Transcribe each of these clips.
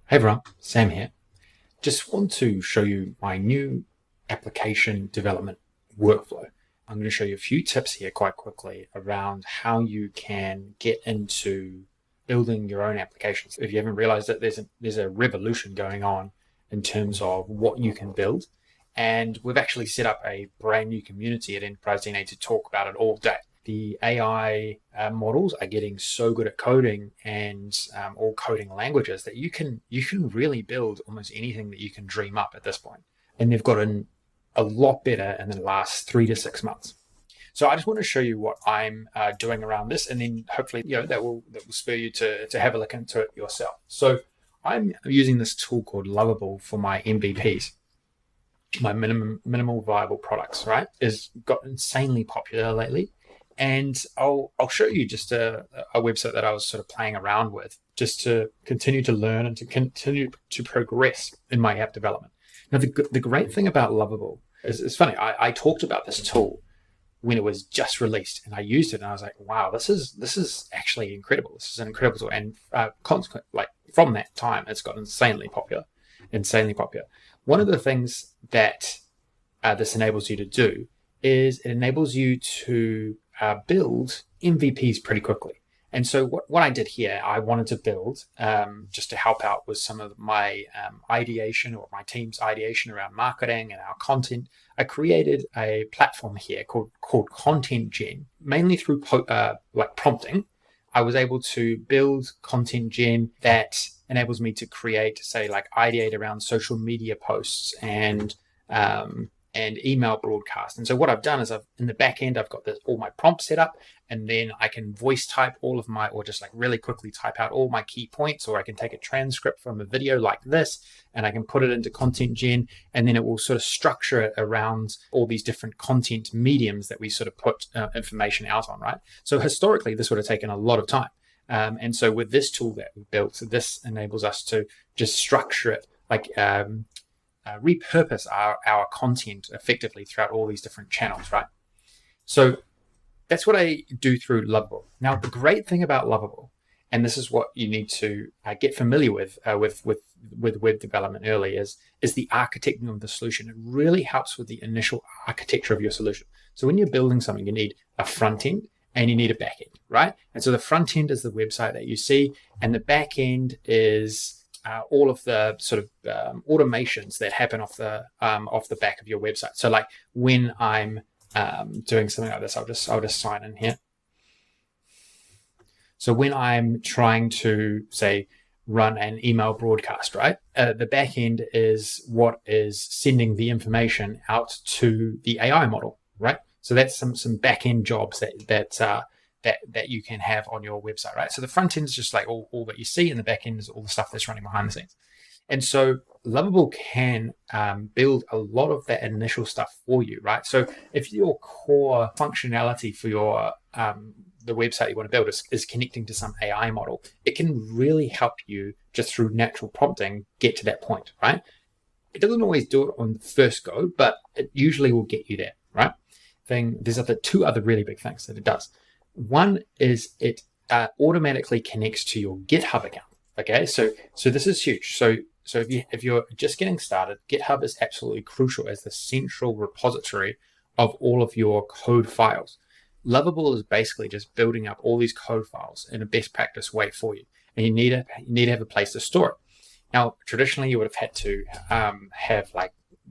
Hey everyone, Sam here. Just want to show you my new application development workflow. I'm going to show you a few tips here quite quickly around how you can get into building your own applications. If you haven't realized it, there's a revolution going on in terms of what you can build. And we've actually set up a brand new community at Enterprise DNA to talk about it all day. The AI models are getting so good at coding and all coding languages that you can really build almost anything that you can dream up at this point. And they've gotten a lot better in the last 3 to 6 months. So I just want to show you what I'm doing around this, and then hopefully that will spur you to have a look into it yourself. So I'm using this tool called Lovable for my MVPs. My minimal viable products, right, is got insanely popular lately. And I'll show you just a website that I was sort of playing around with just to continue to learn and to continue to progress in my app development. Now, the great thing about Lovable is it's funny. I talked about this tool when it was just released, and I used it, and I was like, wow, this is actually incredible. This is an incredible tool. And from that time, it's got insanely popular. One of the things that this enables you to do is it enables you to build MVPs pretty quickly. And so what I did here, I wanted to build just to help out with some of my ideation or my team's ideation around marketing and our content. I created a platform here called Content Gen, mainly through prompting. I was able to build Content Gen that enables me to create, say, ideate around social media posts and email broadcast. And so what I've done is in the back end, I've got all my prompts set up, and then I can voice type all of or just really quickly type out all my key points, or I can take a transcript from a video like this, and I can put it into Content Gen, and then it will sort of structure it around all these different content mediums that we sort of put information out on, right? So historically, this would have taken a lot of time. And so with this tool that we built, this enables us to just structure it repurpose our content effectively throughout all these different channels, right? So that's what I do through Lovable. Now, the great thing about Lovable, and this is what you need to get familiar with web development early, is the architecting of the solution. It really helps with the initial architecture of your solution. So when you're building something, you need a front end and you need a back end, right? And so the front end is the website that you see, and the back end is all of the sort of automations that happen off the back of your website. So when I'm doing something like this, I'll just sign in here. So when I'm trying to, say, run an email broadcast, right? The back end is what is sending the information out to the AI model, right? So that's some back end jobs that you can have on your website, right? So the front end is just all that you see, and the back end is all the stuff that's running behind the scenes. And so Lovable can build a lot of that initial stuff for you, right? So if your core functionality for your the website you want to build is connecting to some AI model, it can really help you just through natural prompting get to that point, right? It doesn't always do it on the first go, but it usually will get you there, right? There's two other really big things that it does. One is it automatically connects to your GitHub account. Okay, so this is huge. So if you're just getting started, GitHub is absolutely crucial as the central repository of all of your code files. Lovable is basically just building up all these code files in a best practice way for you, and you need to have a place to store it. Now, traditionally, you would have had to have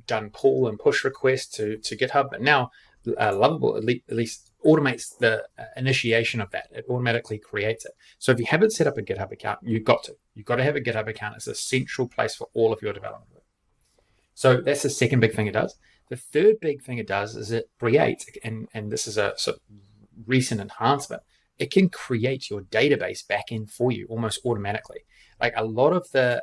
done pull and push requests to GitHub, but now Lovable at least automates the initiation of that. It automatically creates it. So if you haven't set up a GitHub account, you've got to have a GitHub account. It's a central place for all of your development work. So that's the second big thing it does. The third big thing it does is it creates, and this is a sort of recent enhancement, it can create your database backend for you almost automatically. A lot of the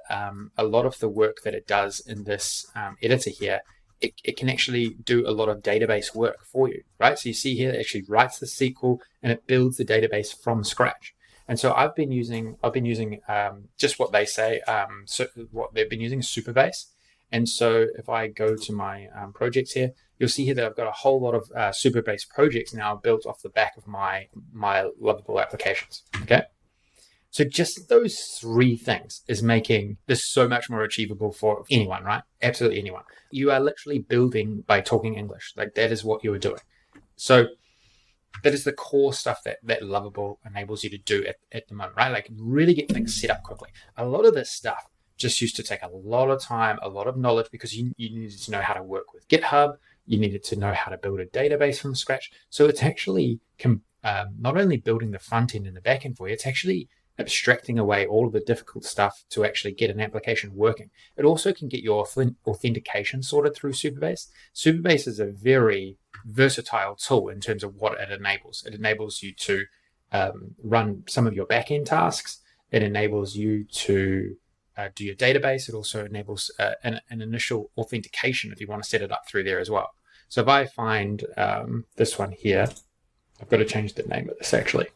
work that it does in this editor here, it can actually do a lot of database work for you, right? So you see here, it actually writes the SQL and it builds the database from scratch. And so I've been using just what they say, so what they've been using is Supabase. And so if I go to my projects here, you'll see here that I've got a whole lot of Supabase projects now built off the back of my Lovable applications. Okay. So just those three things is making this so much more achievable for anyone, right? Absolutely anyone. You are literally building by talking English. Like that is what you are doing. So that is the core stuff that Lovable enables you to do at the moment, right? Like really get things set up quickly. A lot of this stuff just used to take a lot of time, a lot of knowledge, because you needed to know how to work with GitHub. You needed to know how to build a database from scratch. So it's actually not only building the front end and the back end for you, it's actually abstracting away all of the difficult stuff to actually get an application working. It also can get your authentication sorted through Supabase. Supabase is a very versatile tool in terms of what it enables. It enables you to run some of your back-end tasks. It enables you to do your database. It also enables an initial authentication if you want to set it up through there as well. So if I find this one here, I've got to change the name of this actually.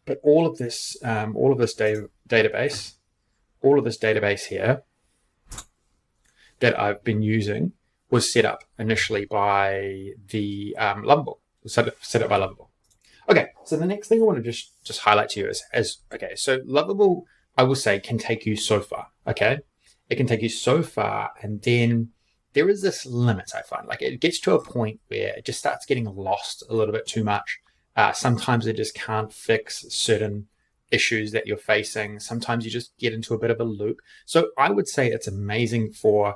But all of this database here that I've been using was set up initially by the Lovable. Set up by Lovable. Okay, so the next thing I want to just highlight to you is okay. So Lovable, I will say, can take you so far. Okay, it can take you so far, and then there is this limit. I find like it gets to a point where it just starts getting lost a little bit too much. Sometimes it just can't fix certain issues that you're facing. Sometimes you just get into a bit of a loop. So I would say it's amazing for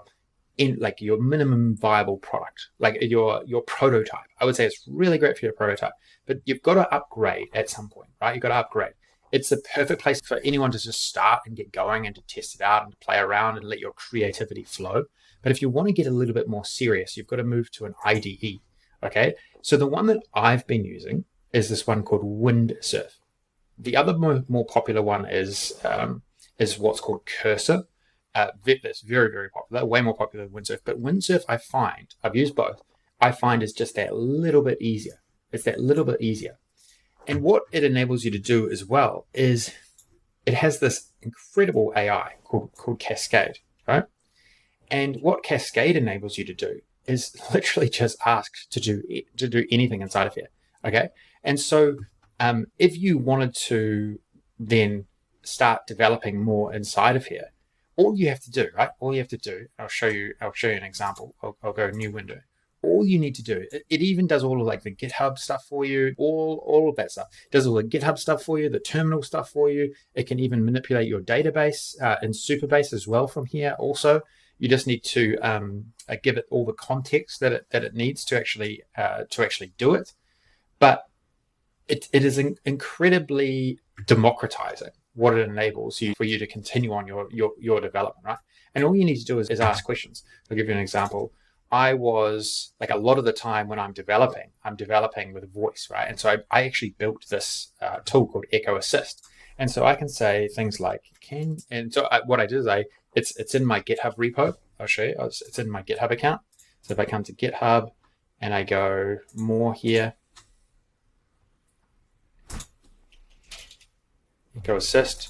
like your minimum viable product, like your prototype. I would say it's really great for your prototype, but you've got to upgrade at some point, right? You've got to upgrade. It's the perfect place for anyone to just start and get going and to test it out and to play around and let your creativity flow. But if you want to get a little bit more serious, you've got to move to an IDE. Okay. So the one that I've been using is this one called Windsurf. The other more popular one is what's called Cursor. That's very, very popular, way more popular than Windsurf. But Windsurf, I find, I've used both, I find is just that little bit easier. It's that little bit easier. And what it enables you to do as well is it has this incredible AI called Cascade, right? And what Cascade enables you to do is literally just ask to do anything inside of here, okay? And so if you wanted to then start developing more inside of here, all you have to do, right? All you have to do, I'll show you an example. I'll go new window. All you need to do, it even does all of like the GitHub stuff for you, all of that stuff. It does all the GitHub stuff for you, the terminal stuff for you. It can even manipulate your database in Supabase as well from here also. You just need to give it all the context that it needs to actually do it. But it is incredibly democratizing what it enables for you to continue on your development, right? And all you need to do is ask questions. I'll give you an example. I was like a lot of the time when I'm developing with voice, right? And so I actually built this tool called Echo Assist. And so I can say things like, what I did is it's in my GitHub repo. I'll show you. It's in my GitHub account. So if I come to GitHub and I go more here, Echo Assist.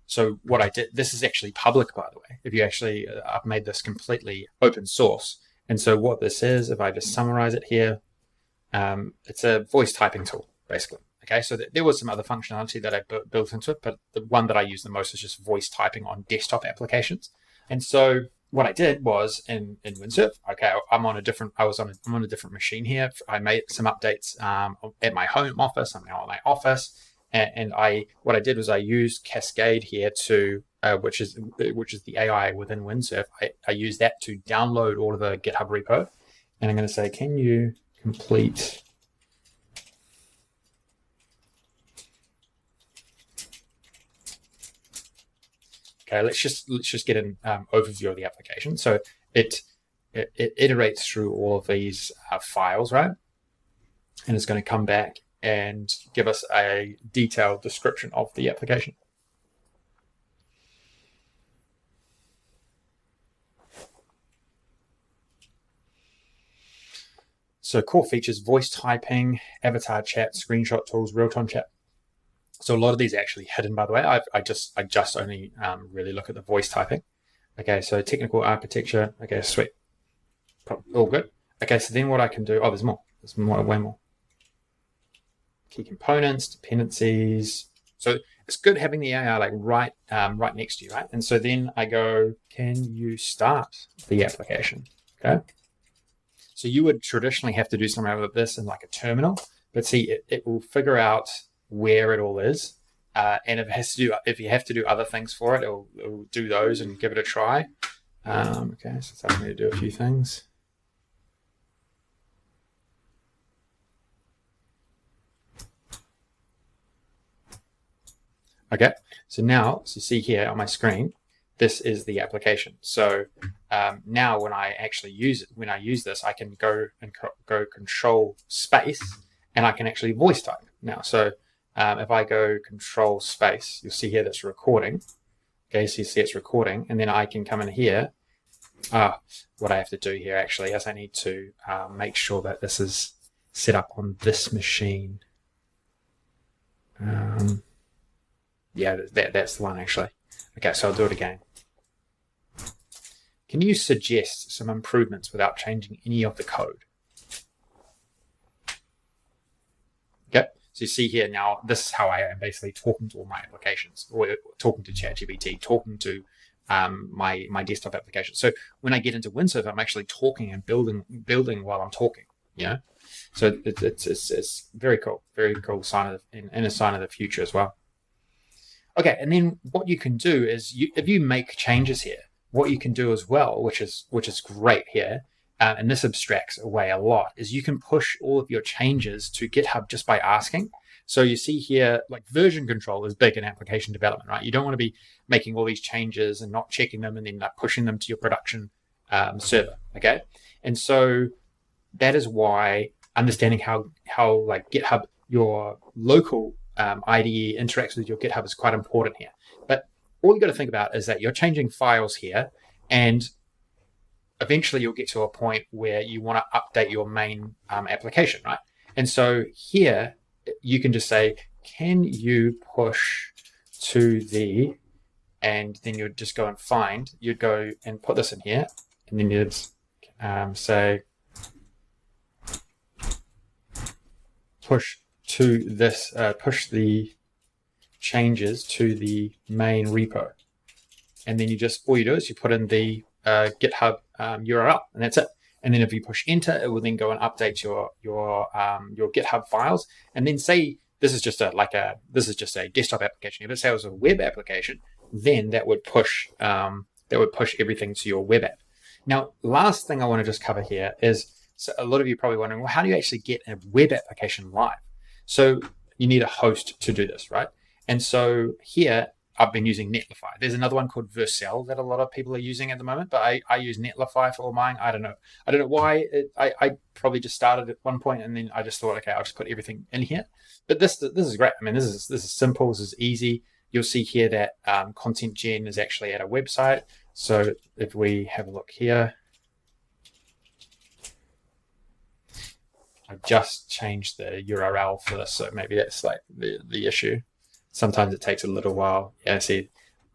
So what I did, this is actually public, by the way. If you actually, I've made this completely open source. And so what this is, if I just summarize it here, it's a voice typing tool, basically. Okay, so there was some other functionality that I built into it, but the one that I use the most is just voice typing on desktop applications. And so what I did was in Windsurf, okay, I'm on a different machine here. I made some updates at my home office. I'm now at my office. And what I did was I used Cascade here to, which is the AI within Windsurf. I used that to download all of the GitHub repo, and I'm going to say, can you complete? Okay, let's just get an overview of the application. So it iterates through all of these files, right? And it's going to come back and give us a detailed description of the application. So core features, voice typing, avatar chat, screenshot tools, real-time chat. So a lot of these are actually hidden, by the way. I just only really look at the voice typing. Okay, so technical architecture. Okay, sweet. All good. Okay, so then what I can do, there's more. There's way more. Key components, dependencies. So it's good having the AI like right next to you, right? And so then I go, can you start the application? Okay. So you would traditionally have to do something like this in like a terminal, but see, it will figure out where it all is. And if you have to do other things for it, it'll do those and give it a try. Okay, so it's asking me to do a few things. Okay, so now, so you see here on my screen, this is the application. So now when I actually use this, I can go control space, and I can actually voice type now. So if I go control space, you'll see here that's recording. Okay, so you see it's recording, and then I can come in here. What I have to do here actually is I need to make sure that this is set up on this machine. Yeah, that's the one actually. Okay, so I'll do it again. Can you suggest some improvements without changing any of the code? Okay, so you see here now, this is how I am basically talking to all my applications, or talking to ChatGPT, talking to my desktop application. So when I get into Windsurf, I'm actually talking and building while I'm talking. So it's very cool sign and a sign of the future as well. Okay, and then what you can do is if you make changes here, what you can do as well, which is great here, and this abstracts away a lot, is you can push all of your changes to GitHub just by asking. So you see here, like version control is big in application development, right? You don't want to be making all these changes and not checking them and then like pushing them to your production server, okay? And so that is why understanding how like GitHub, your local IDE interacts with your GitHub is quite important here. But all you got to think about is that you're changing files here, and eventually you'll get to a point where you want to update your main application, right? And so here you can just say, can you push to the, and then you'd just go and find, you'd go and put this in here, and then you'd say, push to this, push the changes to the main repo. And then all you do is you put in the GitHub URL, and that's it. And then if you push enter, it will then go and update your GitHub files. And then say this is just a desktop application. If it was a web application, then that would push everything to your web app. Now, last thing I want to just cover here is, so a lot of you are probably wondering, well, how do you actually get a web application live? So you need a host to do this, right? And so here I've been using Netlify. There's another one called Vercel that a lot of people are using at the moment, but I use Netlify for all mine. I don't know why. I probably just started at one point, and then I just thought, okay, I'll just put everything in here. But this is great. I mean, this is simple. This is easy. You'll see here that Content Gen is actually at a website. So if we have a look here, I've just changed the URL for this, so maybe that's like the issue. Sometimes it takes a little while. Yeah, see,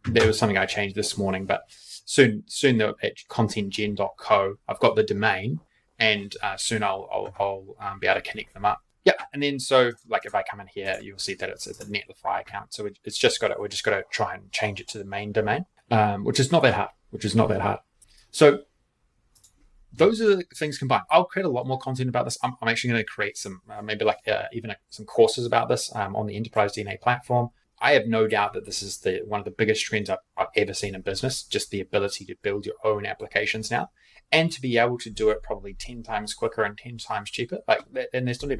there was something I changed this morning, but soon they'll at contentgen.co. I've got the domain, and soon I'll be able to connect them up. Yeah, and then so like if I come in here, you'll see that it's at the Netlify account. So we're just got to try and change it to the main domain, which is not that hard. So those are the things combined. I'll create a lot more content about this. I'm actually going to create some, maybe like some courses about this on the Enterprise DNA platform. I have no doubt that this is one of the biggest trends I've ever seen in business, just the ability to build your own applications now, and to be able to do it probably 10 times quicker and 10 times cheaper. Like, and that's not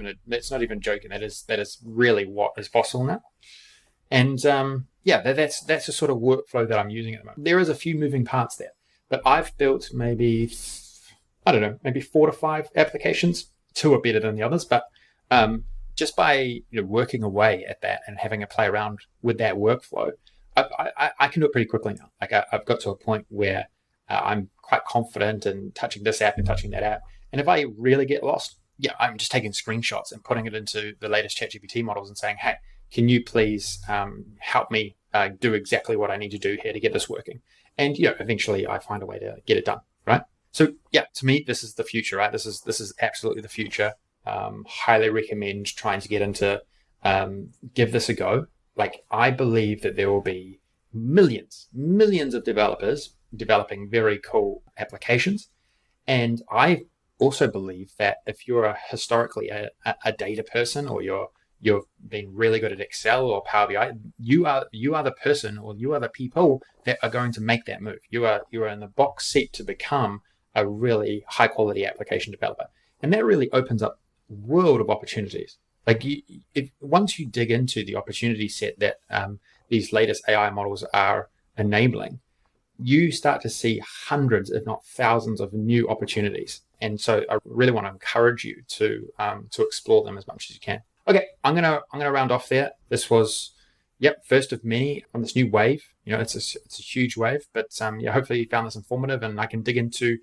even joking. That is really what is possible now. And that's the sort of workflow that I'm using at the moment. There is a few moving parts there, but I've built maybe 4 to 5 applications. 2 are better than the others, but just by working away at that and having a play around with that workflow, I can do it pretty quickly now. Like I've got to a point where I'm quite confident in touching this app and touching that app. And if I really get lost, I'm just taking screenshots and putting it into the latest ChatGPT models and saying, hey, can you please help me do exactly what I need to do here to get this working? And eventually I find a way to get it done, right? So to me, this is the future, right? This is absolutely the future. Highly recommend trying to get into, give this a go. Like, I believe that there will be millions of developers developing very cool applications. And I also believe that if you're historically a data person, or you've been really good at Excel or Power BI, you are the person, or you are the people that are going to make that move. You are in the box seat to become a really high quality application developer, and that really opens up a world of opportunities. Like, once you dig into the opportunity set that these latest AI models are enabling, you start to see hundreds, if not thousands, of new opportunities. And so I really want to encourage you to explore them as much as you can. Okay, I'm gonna round off there. This was, first of many on this new wave. It's a huge wave, but hopefully you found this informative, and I can dig into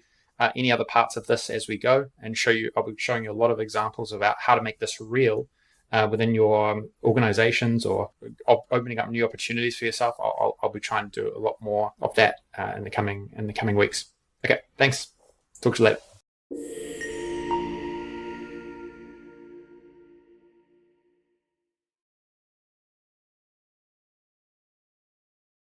any other parts of this as we go and show you. I'll be showing you a lot of examples about how to make this real within your organizations, or opening up new opportunities for yourself. I'll be trying to do a lot more of that in the coming weeks. Okay, thanks. Talk to you later.